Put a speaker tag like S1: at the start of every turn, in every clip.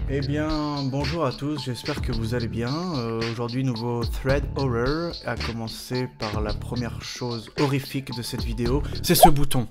S1: Eh bien, bonjour à tous, j'espère que vous allez bien. Aujourd'hui, nouveau Thread Horror, à commencer par la première chose horrifique de cette vidéo, c'est ce bouton.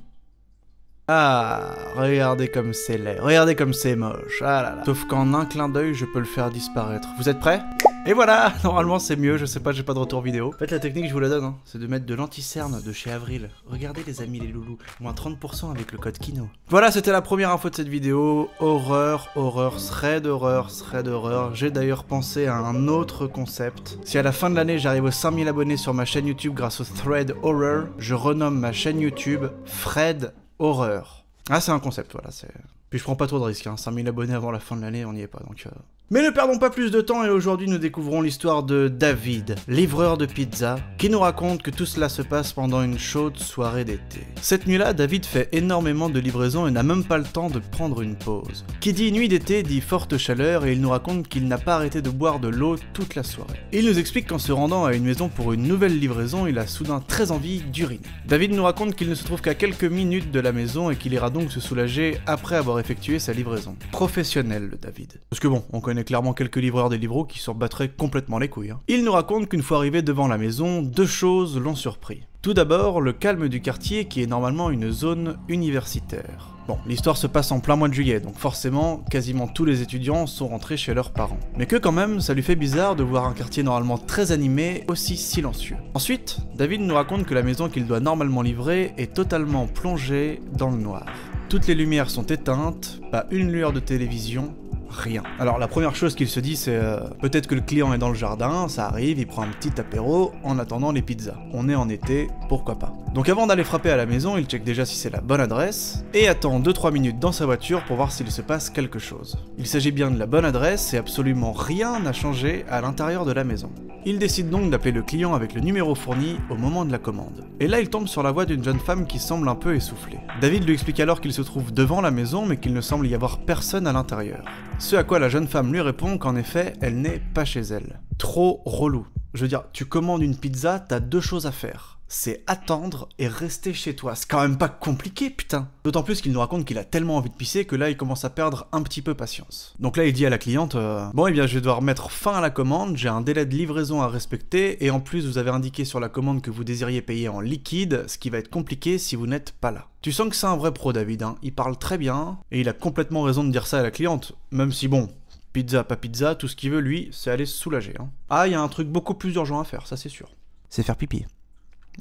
S1: Ah, regardez comme c'est laid, regardez comme c'est moche, ah là là. Sauf qu'en un clin d'œil, je peux le faire disparaître. Vous êtes prêts? Et voilà, normalement c'est mieux, je sais pas, j'ai pas de retour vidéo. En fait, la technique, je vous la donne, hein, c'est de mettre de l'anti-cerne de chez Avril. Regardez les amis les loulous, moins 30% avec le code KINO. Voilà, c'était la première info de cette vidéo. Horreur, thread horreur. J'ai d'ailleurs pensé à un autre concept. Si à la fin de l'année, j'arrive aux 5000 abonnés sur ma chaîne YouTube grâce au Thread Horror, je renomme ma chaîne YouTube Fred Horreur. Ah, c'est un concept, voilà, c'est... Puis je prends pas trop de risques, hein. 5000 abonnés avant la fin de l'année, on n'y est pas, donc... Mais ne perdons pas plus de temps et aujourd'hui nous découvrons l'histoire de David, livreur de pizza, qui nous raconte que tout cela se passe pendant une chaude soirée d'été. Cette nuit-là, David fait énormément de livraisons et n'a même pas le temps de prendre une pause. Qui dit nuit d'été dit forte chaleur et il nous raconte qu'il n'a pas arrêté de boire de l'eau toute la soirée. Il nous explique qu'en se rendant à une maison pour une nouvelle livraison, il a soudain très envie d'uriner. David nous raconte qu'il ne se trouve qu'à quelques minutes de la maison et qu'il ira donc se soulager après avoir effectué sa livraison. Professionnel, le David. Parce que bon, on connaît clairement quelques livreurs des livreaux qui s'en battraient complètement les couilles. Il nous raconte qu'une fois arrivé devant la maison, deux choses l'ont surpris. Tout d'abord, le calme du quartier qui est normalement une zone universitaire. Bon, l'histoire se passe en plein mois de juillet, donc forcément, quasiment tous les étudiants sont rentrés chez leurs parents. Mais que quand même, ça lui fait bizarre de voir un quartier normalement très animé, aussi silencieux. Ensuite, David nous raconte que la maison qu'il doit normalement livrer est totalement plongée dans le noir. Toutes les lumières sont éteintes, pas une lueur de télévision, rien. Alors la première chose qu'il se dit c'est peut-être que le client est dans le jardin, ça arrive, il prend un petit apéro en attendant les pizzas. On est en été, pourquoi pas. Donc avant d'aller frapper à la maison, il check déjà si c'est la bonne adresse et attend 2-3 minutes dans sa voiture pour voir s'il se passe quelque chose. Il s'agit bien de la bonne adresse et absolument rien n'a changé à l'intérieur de la maison. Il décide donc d'appeler le client avec le numéro fourni au moment de la commande. Et là il tombe sur la voix d'une jeune femme qui semble un peu essoufflée. David lui explique alors qu'il se trouve devant la maison mais qu'il ne semble y avoir personne à l'intérieur. Ce à quoi la jeune femme lui répond qu'en effet, elle n'est pas chez elle. Trop relou. Je veux dire, tu commandes une pizza, t'as deux choses à faire. C'est attendre et rester chez toi. C'est quand même pas compliqué, putain. D'autant plus qu'il nous raconte qu'il a tellement envie de pisser que là, il commence à perdre un petit peu patience. Donc là, il dit à la cliente bon, eh bien, je vais devoir mettre fin à la commande, j'ai un délai de livraison à respecter, et en plus, vous avez indiqué sur la commande que vous désiriez payer en liquide, ce qui va être compliqué si vous n'êtes pas là. Tu sens que c'est un vrai pro, David, hein. Il parle très bien, et il a complètement raison de dire ça à la cliente, même si bon... Pizza, pas pizza, tout ce qu'il veut, lui, c'est aller se soulager. Hein. Ah, il y a un truc beaucoup plus urgent à faire, ça c'est sûr. C'est faire pipi.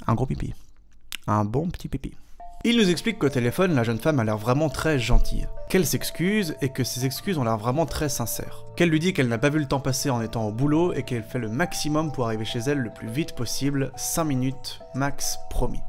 S1: Un gros pipi. Un bon petit pipi. Il nous explique qu'au téléphone, la jeune femme a l'air vraiment très gentille. Qu'elle s'excuse et que ses excuses ont l'air vraiment très sincères. Qu'elle lui dit qu'elle n'a pas vu le temps passer en étant au boulot et qu'elle fait le maximum pour arriver chez elle le plus vite possible, 5 minutes, max, promis.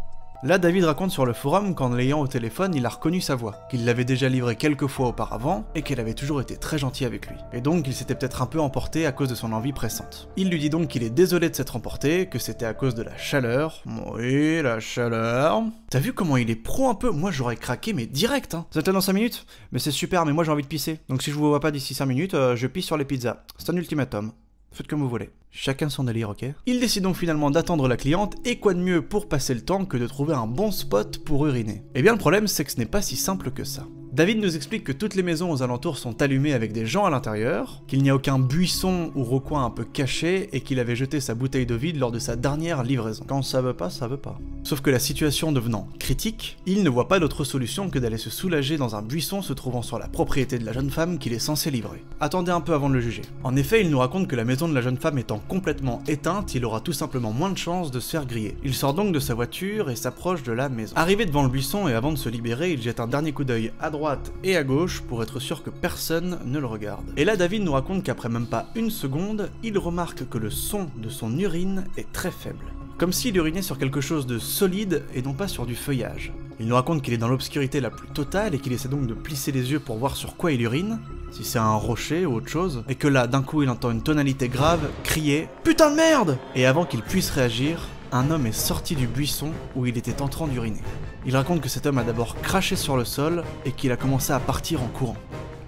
S1: Là, David raconte sur le forum qu'en l'ayant au téléphone, il a reconnu sa voix, qu'il l'avait déjà livrée quelques fois auparavant, et qu'elle avait toujours été très gentille avec lui. Et donc, il s'était peut-être un peu emporté à cause de son envie pressante. Il lui dit donc qu'il est désolé de s'être emporté, que c'était à cause de la chaleur. Oui, la chaleur... T'as vu comment il est pro un peu? Moi, j'aurais craqué, mais direct, hein. Vous êtes là dans 5 minutes? Mais c'est super, mais moi j'ai envie de pisser. Donc si je vous vois pas d'ici 5 minutes, je pisse sur les pizzas. C'est un ultimatum. Faites comme vous voulez. Chacun son délire, ok? Il décide donc finalement d'attendre la cliente, et quoi de mieux pour passer le temps que de trouver un bon spot pour uriner. Eh bien le problème c'est que ce n'est pas si simple que ça. David nous explique que toutes les maisons aux alentours sont allumées avec des gens à l'intérieur, qu'il n'y a aucun buisson ou recoin un peu caché, et qu'il avait jeté sa bouteille d'eau vide lors de sa dernière livraison. Quand ça veut pas, ça veut pas. Sauf que la situation devenant critique, il ne voit pas d'autre solution que d'aller se soulager dans un buisson se trouvant sur la propriété de la jeune femme qu'il est censé livrer. Attendez un peu avant de le juger. En effet, il nous raconte que la maison de la jeune femme étant complètement éteinte, il aura tout simplement moins de chances de se faire griller. Il sort donc de sa voiture et s'approche de la maison. Arrivé devant le buisson et avant de se libérer, il jette un dernier coup d'œil à droite et à gauche pour être sûr que personne ne le regarde. Et là, David nous raconte qu'après même pas une seconde, il remarque que le son de son urine est très faible. Comme s'il urinait sur quelque chose de solide et non pas sur du feuillage. Il nous raconte qu'il est dans l'obscurité la plus totale et qu'il essaie donc de plisser les yeux pour voir sur quoi il urine, si c'est un rocher ou autre chose, et que là, d'un coup, il entend une tonalité grave crier « Putain de merde !» Et avant qu'il puisse réagir, un homme est sorti du buisson où il était en train d'uriner. Il raconte que cet homme a d'abord craché sur le sol et qu'il a commencé à partir en courant.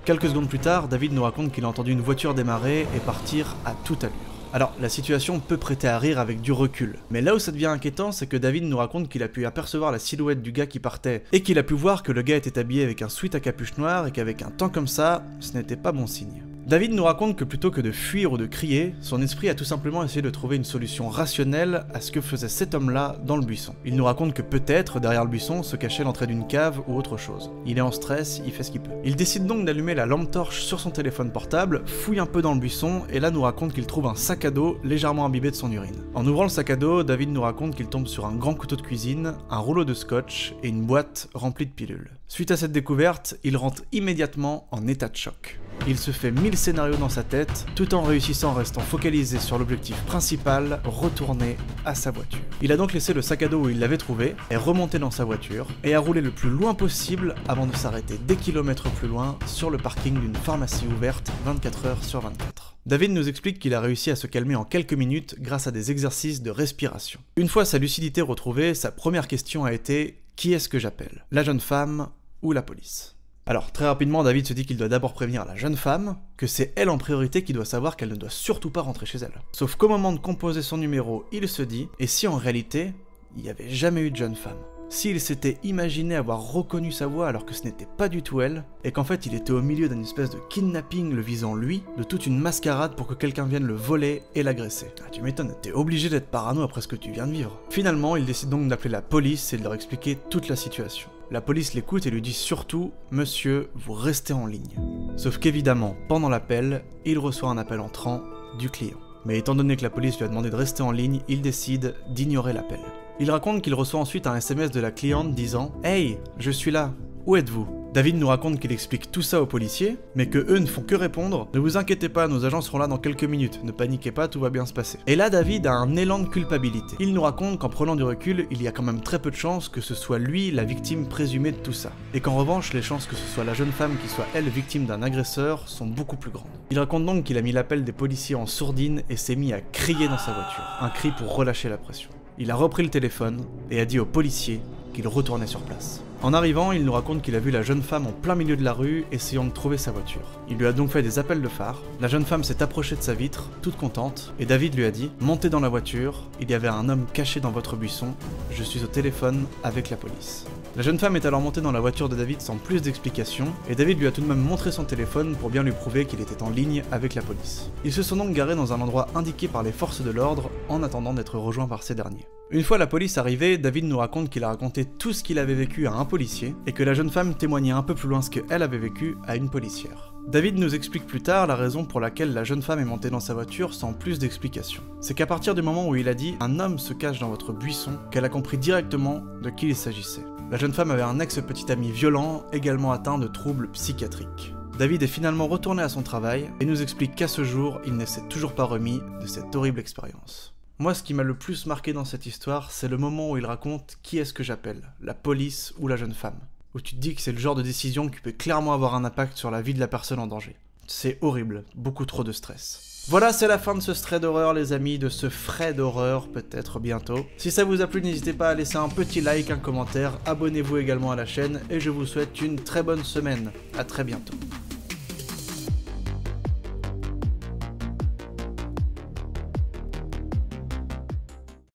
S1: Quelques secondes plus tard, David nous raconte qu'il a entendu une voiture démarrer et partir à toute allure. Alors, la situation peut prêter à rire avec du recul, mais là où ça devient inquiétant, c'est que David nous raconte qu'il a pu apercevoir la silhouette du gars qui partait, et qu'il a pu voir que le gars était habillé avec un sweat à capuche noire, et qu'avec un temps comme ça, ce n'était pas bon signe. David nous raconte que plutôt que de fuir ou de crier, son esprit a tout simplement essayé de trouver une solution rationnelle à ce que faisait cet homme-là dans le buisson. Il nous raconte que peut-être, derrière le buisson, se cachait l'entrée d'une cave ou autre chose. Il est en stress, il fait ce qu'il peut. Il décide donc d'allumer la lampe torche sur son téléphone portable, fouille un peu dans le buisson, et là nous raconte qu'il trouve un sac à dos légèrement imbibé de son urine. En ouvrant le sac à dos, David nous raconte qu'il tombe sur un grand couteau de cuisine, un rouleau de scotch et une boîte remplie de pilules. Suite à cette découverte, il rentre immédiatement en état de choc. Il se fait 1000 scénarios dans sa tête, tout en réussissant en restant focalisé sur l'objectif principal, retourner à sa voiture. Il a donc laissé le sac à dos où il l'avait trouvé, est remonté dans sa voiture, et a roulé le plus loin possible avant de s'arrêter des kilomètres plus loin sur le parking d'une pharmacie ouverte 24 heures sur 24. David nous explique qu'il a réussi à se calmer en quelques minutes grâce à des exercices de respiration. Une fois sa lucidité retrouvée, sa première question a été « Qui est-ce que j'appelle ? La jeune femme ou la police ?» Alors, très rapidement, David se dit qu'il doit d'abord prévenir la jeune femme, que c'est elle en priorité qui doit savoir qu'elle ne doit surtout pas rentrer chez elle. Sauf qu'au moment de composer son numéro, il se dit, et si en réalité, il n'y avait jamais eu de jeune femme ? S'il s'était imaginé avoir reconnu sa voix alors que ce n'était pas du tout elle, et qu'en fait il était au milieu d'une espèce de kidnapping le visant lui, de toute une mascarade pour que quelqu'un vienne le voler et l'agresser. Ah, tu m'étonnes, t'es obligé d'être parano après ce que tu viens de vivre. Finalement, il décide donc d'appeler la police et de leur expliquer toute la situation. La police l'écoute et lui dit surtout « Monsieur, vous restez en ligne ». Sauf qu'évidemment, pendant l'appel, il reçoit un appel entrant du client. Mais étant donné que la police lui a demandé de rester en ligne, il décide d'ignorer l'appel. Il raconte qu'il reçoit ensuite un SMS de la cliente disant « Hey, je suis là, où êtes-vous » David nous raconte qu'il explique tout ça aux policiers, mais que eux ne font que répondre « Ne vous inquiétez pas, nos agents seront là dans quelques minutes, ne paniquez pas, tout va bien se passer ». Et là, David a un élan de culpabilité. Il nous raconte qu'en prenant du recul, il y a quand même très peu de chances que ce soit lui la victime présumée de tout ça. Et qu'en revanche, les chances que ce soit la jeune femme qui soit elle victime d'un agresseur sont beaucoup plus grandes. Il raconte donc qu'il a mis l'appel des policiers en sourdine et s'est mis à crier dans sa voiture. Un cri pour relâcher la pression. Il a repris le téléphone et a dit aux policiers qu'il retournait sur place. En arrivant, il nous raconte qu'il a vu la jeune femme en plein milieu de la rue, essayant de trouver sa voiture. Il lui a donc fait des appels de phare, la jeune femme s'est approchée de sa vitre, toute contente, et David lui a dit « Montez dans la voiture, il y avait un homme caché dans votre buisson, je suis au téléphone avec la police ». La jeune femme est alors montée dans la voiture de David sans plus d'explications, et David lui a tout de même montré son téléphone pour bien lui prouver qu'il était en ligne avec la police. Ils se sont donc garés dans un endroit indiqué par les forces de l'ordre, en attendant d'être rejoints par ces derniers. Une fois la police arrivée, David nous raconte qu'il a raconté tout ce qu'il avait vécu à un policier, et que la jeune femme témoignait un peu plus loin ce qu'elle avait vécu à une policière. David nous explique plus tard la raison pour laquelle la jeune femme est montée dans sa voiture sans plus d'explications. C'est qu'à partir du moment où il a dit « Un homme se cache dans votre buisson », qu'elle a compris directement de qui il s'agissait. La jeune femme avait un ex-petit ami violent, également atteint de troubles psychiatriques. David est finalement retourné à son travail, et nous explique qu'à ce jour, il ne s'est toujours pas remis de cette horrible expérience. Moi, ce qui m'a le plus marqué dans cette histoire, c'est le moment où il raconte qui est-ce que j'appelle, la police ou la jeune femme. Où tu te dis que c'est le genre de décision qui peut clairement avoir un impact sur la vie de la personne en danger. C'est horrible, beaucoup trop de stress. Voilà, c'est la fin de ce thread d'horreur les amis, de ce frais d'horreur peut-être bientôt. Si ça vous a plu, n'hésitez pas à laisser un petit like, un commentaire, abonnez-vous également à la chaîne, et je vous souhaite une très bonne semaine. À très bientôt.